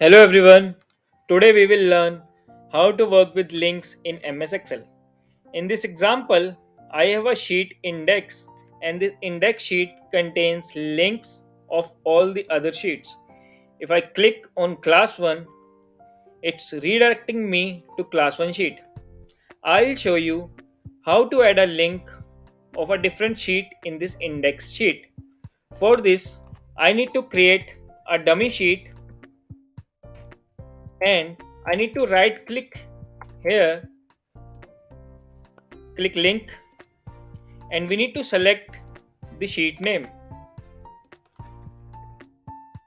Hello everyone. Today we will learn how to work with links in MS Excel. In this example, I have a sheet index and this index sheet contains links of all the other sheets. If I click on class 1, it's redirecting me to class 1 sheet. I'll show you how to add a link of a different sheet in this index sheet. For this, I need to create a dummy sheet and I need to right click here, click link, and we need to select the sheet name.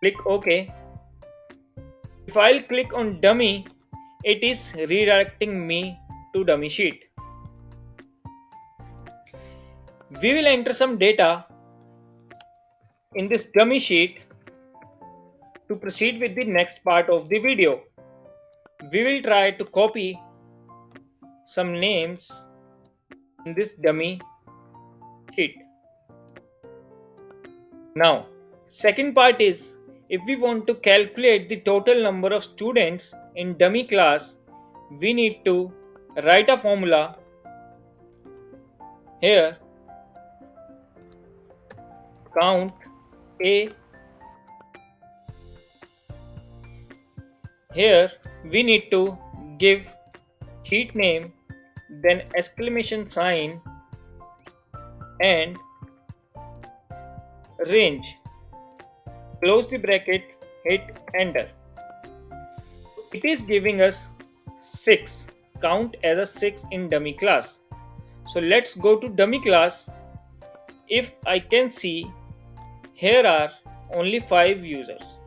Click OK. If I'll click on dummy, it is redirecting me to dummy sheet. We will enter some data in this dummy sheet to proceed with the next part of the video. We will try to copy some names in this dummy sheet. Now, second part is if we want to calculate the total number of students in dummy class, we need to write a formula here. Count A. Here we need to give sheet name, then exclamation sign and range. Close the bracket, hit enter. It is giving us 6. Count as a 6 in dummy class. So let's go to dummy class. If I can see, here are only 5 users.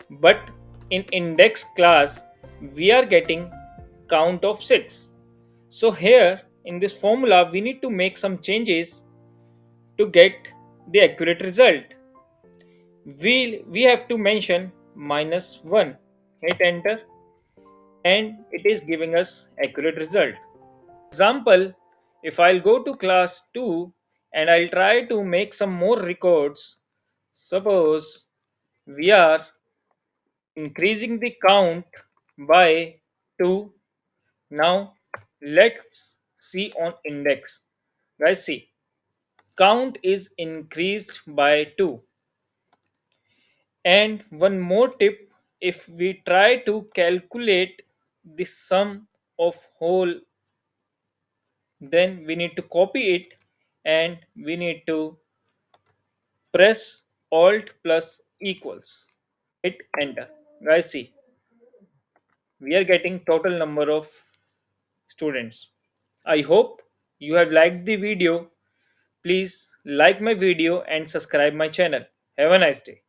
But in index class, we are getting count of 6. So here in this formula, we need to make some changes to get the accurate result. We have to mention -1. Hit enter and it is giving us accurate result. Example, if I'll go to class 2 and I'll try to make some more records, suppose we are increasing the count by 2. Now let's see on index. Guys, see, count is increased by 2. And one more tip, if we try to calculate the sum of whole, then we need to copy it and we need to press alt plus equals. Hit enter. Guys, see, we are getting total number of students. I hope you have liked the video. Please like my video and subscribe my channel. Have a nice day.